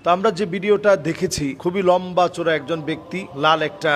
তো আমরা যে ভিডিওটা দেখেছি, খুবই লম্বা চোরা একজন ব্যক্তি, লাল একটা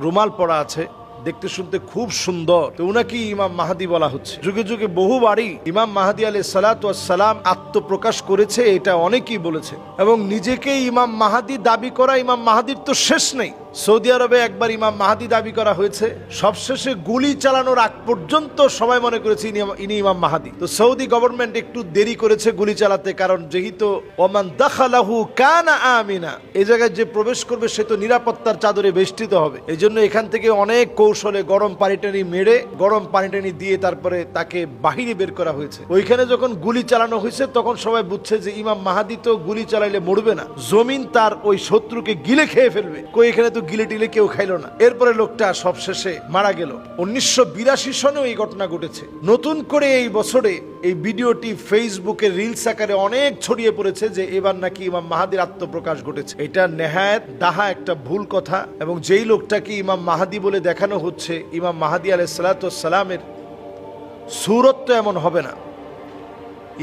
রুমাল পরা আছে, দেখতে শুনতে খুব সুন্দর। তো উনাকে ইমাম মাহাদি বলা হচ্ছে। যুগে যুগে বহুবারই ইমাম মাহাদি আলাইহিস সালাতু ওয়াস সালাম আত্মপ্রকাশ করেছে, এটা অনেকেই বলেছে। এবং নিজেকে ইমাম মাহাদি দাবি করা, ইমাম মাহাদির তো শেষ নেই। সৌদি আরবে একবার ইমাম মাহাদি দাবি করা হয়েছে, সবশেষে গুলি চালানোর আগ পর্যন্ত সবাই মনে করেছে ইনি ইমাম মাহাদি। তো সৌদি গভর্নমেন্ট একটু দেরি করেছে গুলি চালাতে, কারণ যেহেতু ওমান দাখালাহু কানা আমিনা, এই জায়গায় যে প্রবেশ করবে সে তো নিরাপত্তার চাদরে বেষ্টিত হবে। এই জন্য এখান থেকে অনেক কৌশলে গরম পানি টানি মেরে, গরম পানি টানি দিয়ে তারপরে তাকে বাহিরে বের করা হয়েছে। ওইখানে যখন গুলি চালানো হয়েছে তখন সবাই বুঝছে যে ইমাম মাহাদি তো গুলি চালাইলে মরবে না, জমিন তার ওই শত্রুকে গিলে খেয়ে ফেলবে। কই এখানে তো গিলে টিলে কেউ খাইলো না। এরপরে লোকটা সবশেষে মারা গেল। 1982 সনেও এই ঘটনা ঘটেছে। নতুন করে এই বছরে এই ভিডিওটি ফেসবুকে রিলস আকারে অনেক ছড়িয়ে পড়েছে যে এবার নাকি ইমাম মাহাদির আত্মপ্রকাশ ঘটেছে। এটা নেহায়েত ডাহা একটা ভুল কথা। এবং যেই লোকটাকে ইমাম মাহাদি বলে দেখানো হচ্ছে, ইমাম মাহাদি আলাইহিস সালাতু ওয়াস সালামের সূরত তো এমন হবে না।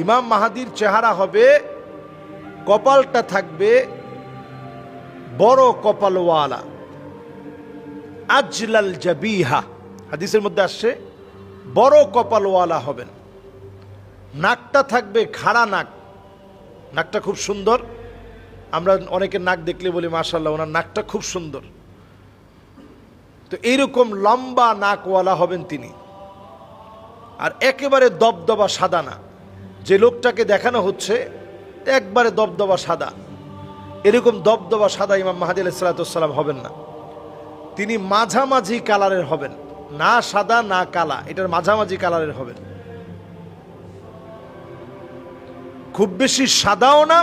ইমাম মাহাদির চেহারা হবে, কপালটা থাকবে বড় কপালওয়ালা, আজলাল জাবিহা, হাদিসের মধ্যে আসছে বড় কপালওয়ালা হবেন। নাকটা থাকবে খাড়া নাক, নাকটা খুব সুন্দর। আমরা অনেকের নাক দেখলে বলি মাশাআল্লাহ, ওনার নাকটা খুব সুন্দর। তো এইরকম লম্বা নাকওয়ালা হবেন তিনি। আর একেবারে দবদবা সাদা না, যে লোকটাকে দেখানো হচ্ছে একবারে দবদবা সাদা, এরকম দবদবা সাদা ইমাম মাহাদি আলাইহিস সালাতু ওয়াস সালাম হবেন না। তিনি মাঝামাঝি কালারের হবেন, না সাদা না কালা, এটার মাঝামাঝি কালারের হবেন। খুব বেশি সাদাও না,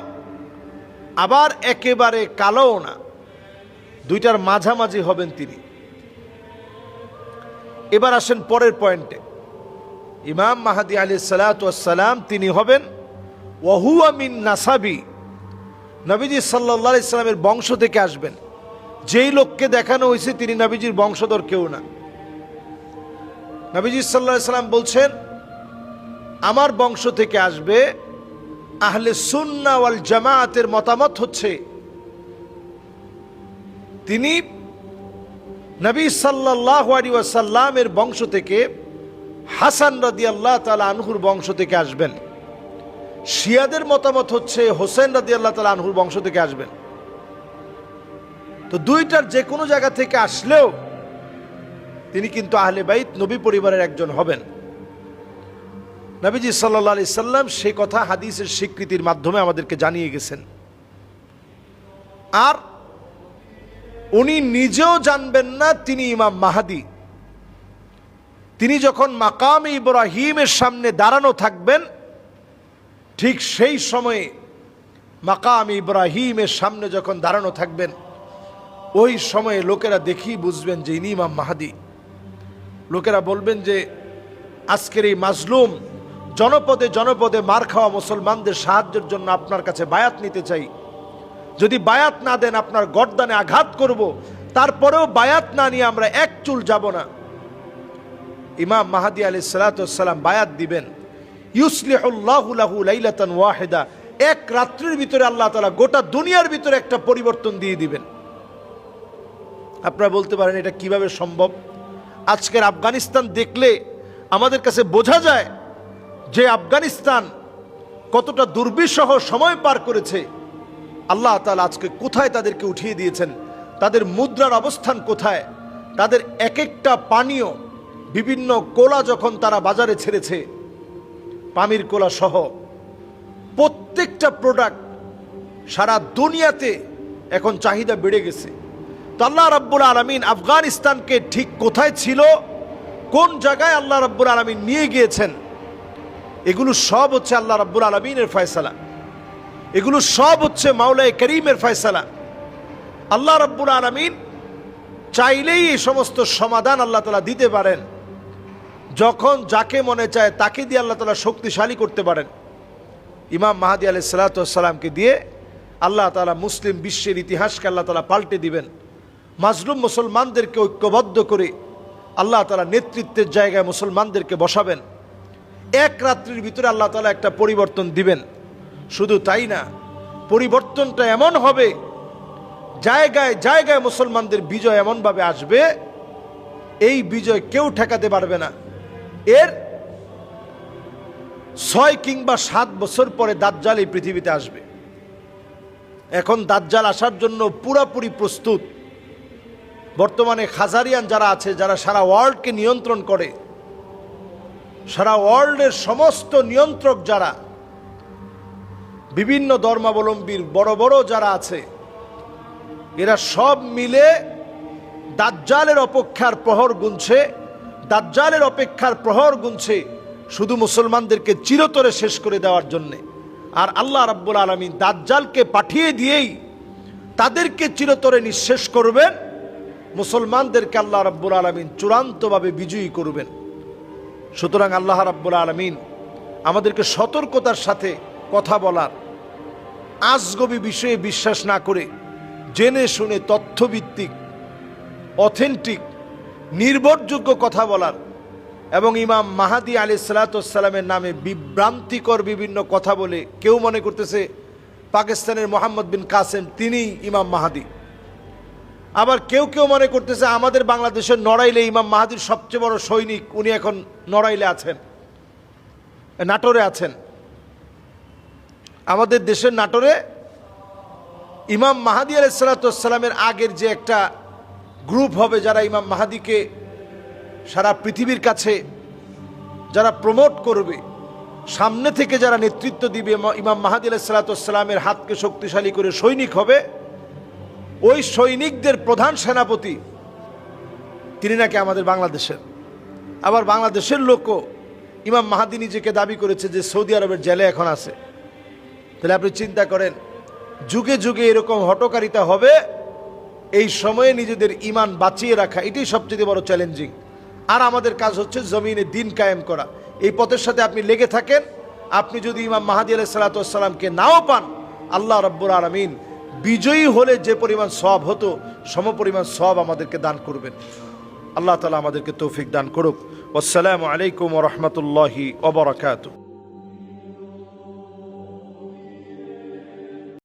আবার একেবারে কালোও না, দুইটার মাঝামাঝি হবেন তিনি। এবার আসেন পরের পয়েন্টে। ইমাম মাহাদি আলাইহিস সালাতু ওয়াস সালাম তিনি হবেন ওয়াহুয়া মিন নাসাবি, নবীজি সাল্লাল্লাহু আলাইহি সাল্লামের বংশ থেকে আসবেন। যেই লোককে দেখানো হয়েছে তিনি নবীজির বংশধর কেউ না। নবীজি সাল্লাল্লাহু আলাইহি সাল্লাম বলছেন আমার বংশ থেকে আসবে। আহলে সুন্নাহ ওয়াল জামাআতের মতামত হচ্ছে তিনি নবী সাল্লাল্লাহু আলাইহি ওয়াসাল্লামের বংশ থেকে, হাসান রাদিয়াল্লাহু তাআলা আনহুর বংশ থেকে আসবেন। শিয়াদের মতামত হচ্ছে হোসেন রাদিয়াল্লাহু তাআলা আনহুর বংশ থেকে আসবেন। তো দুইটার যে কোনো জায়গা থেকে আসলেও তিনি কিন্তু আহলে বাইত, নবী পরিবারের একজন হবেন। নবীজি সাল্লাল্লাহু আলাইহি সাল্লাম সেই কথা হাদিসের স্বীকৃতির মাধ্যমে আমাদেরকে জানিয়ে গেছেন। আর উনি নিজেও জানবেন না তিনি ইমাম মাহাদি। তিনি যখন মাকামে ইব্রাহিমের সামনে দাঁড়ানো থাকবেন, ঠিক সেই সময়ে মাকামে ইব্রাহিমের সামনে যখন দাঁড়ানো থাকবেন, ওই সময়ে লোকেরা দেখেই বুঝবেন যে ইনি ইমাম মাহাদি। লোকেরা বলবেন যে আজকের এই মাজলুম জনপদে জনপদে মার খাওয়া মুসলমানদের সাহায্যের জন্য আপনার কাছে বায়াত নিতে চাই। যদি বায়াত না দেন আপনার গর্দানে আঘাত করব, তারপরেও বায়াত না নিয়ে আমরা এক চুল যাব না। ইমাম মাহাদি আলাইহিস সালাতু ওয়াস সালাম বায়াত দিবেন। ইউসলিহুল্লাহু লাহু লাইলাতান ওয়াহিদা, এক রাত্রির ভিতরে আল্লাহ তাআলা গোটা দুনিয়ার ভিতরে একটা পরিবর্তন দিয়ে দিবেন। আপনারা বলতে পারেন এটা কিভাবে সম্ভব? আজকের আফগানিস্তান দেখলে আমাদের কাছে বোঝা যায় যে আফগানিস্তান কতটা দুর্বিষহ সময় পার করেছে। আল্লাহ তাআলা আজকে কোথায় তাদেরকে উঠিয়ে দিয়েছেন, তাদের মুদ্রার অবস্থান কোথায়, তাদের এক একটা পানীয়, বিভিন্ন কোলা যখন তারা বাজারে ছেড়েছে, পামির কোলা সহ প্রত্যেকটা প্রোডাক্ট সারা দুনিয়াতে এখন চাহিদা বেড়ে গেছে। তো আল্লাহ রাব্বুল আলামিন আফগানিস্তানকে ঠিক কোথায় ছিল, কোন জায়গায় আল্লাহ রাব্বুল আলামিন নিয়ে গিয়েছেন, এগুলো সব হচ্ছে আল্লাহ রাব্বুল আলামিনের ফয়সালা। এগুলো সব হচ্ছে মাওলায়ে কারীমের ফয়সালা। আল্লাহ রাব্বুল আলামিন চাইলেই এই সমস্ত সমাধান আল্লাহ তাআলা দিতে পারেন। যখন যাকে মনে চায় তাকে দিয়ে আল্লাহ তাআলা শক্তিশালী করতে পারেন। ইমাম মাহাদি আলাইহিস সালাতু ওয়াস সালামকে দিয়ে আল্লাহ তাআলা মুসলিম বিশ্বের ইতিহাসকে আল্লাহ তাআলা পাল্টে দিবেন। মাজলুম মুসলমানদেরকে ঐক্যবদ্ধ করে আল্লাহ তাআলা নেতৃত্বের জায়গায় মুসলমানদেরকে বসাবেন। এক রাত্রির ভিতরে আল্লাহ তাআলা একটা পরিবর্তন দিবেন। শুধু তাই না, পরিবর্তনটা এমন হবে, জায়গায় জায়গায় মুসলমানদের বিজয় এমনভাবে আসবে, এই বিজয় কেউ ঠেকাতে পারবে না। এর 6 কিংবা 7 বছর পরে দাজ্জাল এই পৃথিবীতে আসবে। এখন দাজ্জাল আসার জন্য পুরাপুরি প্রস্তুত। বর্তমানে খাজারিয়ান যারা আছে, যারা সারা ওয়ার্ল্ডকে নিয়ন্ত্রণ করে, সারা ওয়ার্ল্ডের সমস্ত নিয়ন্ত্রক যারা, বিভিন্ন ধর্মাবলম্বীর বড় বড় যারা আছে, এরা সব মিলে দাজ্জালের অপেক্ষার প্রহর গুনছে, দাজ্জালের অপেক্ষার প্রহর গুনছে শুধু মুসলমানদেরকে চিরতরে শেষ করে দেওয়ার জন্যে। আর আল্লাহ রাব্বুল আলামিন দাজ্জালকে পাঠিয়ে দিয়েই তাদেরকে চিরতরে নিঃশেষ করবেন, মুসলমানদেরকে আল্লাহ রাব্বুল আলামিন চূড়ান্তভাবে বিজয়ী করবেন। সুতরাং আল্লাহ রাব্বুল আলামিন আমাদেরকে সতর্কতার সাথে কথা বলার, আজগবি বিষয়ে বিশ্বাস না করে জেনে শুনে তথ্যভিত্তিক, অথেন্টিক, নির্ভরযোগ্য কথা বলার, এবং ইমাম মাহাদি আলাইহিস সালাতু ওয়াস সালামের নামে বিভ্রান্তিকর বিভিন্ন কথা বলে কেউ মনে করতেছে পাকিস্তানের মোহাম্মদ বিন কাসেম তিনি ইমাম মাহাদি, আবার কেউ কেউ মনে করতেছে আমাদের বাংলাদেশের নড়াইলে ইমাম মাহাদির সবচেয়ে বড় সৈনিক, উনি এখন নড়াইলে আছেন, নাটোরে আছেন। আমাদের দেশের নাটোরে ইমাম মাহাদি আলাইহিস সালাতু ওয়াস সালামের আগের যে একটা গ্রুপ হবে, যারা ইমাম মাহাদিকে সারা পৃথিবীর কাছে যারা প্রমোট করবে, সামনে থেকে যারা নেতৃত্ব দিবে, ইমাম মাহাদি আলাইহিস সালাতু ওয়াস সালামের হাতকে শক্তিশালী করে সৈনিক হবে, ওই সৈনিকদের প্রধান সেনাপতি তিনি নাকি আমাদের বাংলাদেশের। আবার বাংলাদেশের লোকও ইমাম মাহাদি নিজেকে দাবি করেছে যে সৌদি আরবের জেলে এখন আছে। তাহলে আপনি চিন্তা করেন, যুগে যুগে এরকম হটকারিতা হবে, এই সময়ে নিজেদের ঈমান বাঁচিয়ে রাখা এটাই সবচেয়ে বড় চ্যালেঞ্জিং। আর আমাদের কাজ হচ্ছে জমিনে দিন কায়েম করা। এই পথের সাথে আপনি লেগে থাকেন। আপনি যদি ইমাম মাহাদি আলাইহিস সালাতু ওয়াস সালামকে নাও পান, আল্লাহ রাব্বুল আলামিন বিজয়ী হলে যে পরিমাণ সওয়াব হতো সমপরিমাণ সওয়াব আমাদেরকে দান করবেন। আল্লাহ তাআলা আমাদেরকে তৌফিক দান করুক। আসসালামু আলাইকুম ওয়া রাহমাতুল্লাহি ওয়া বারাকাতুহু।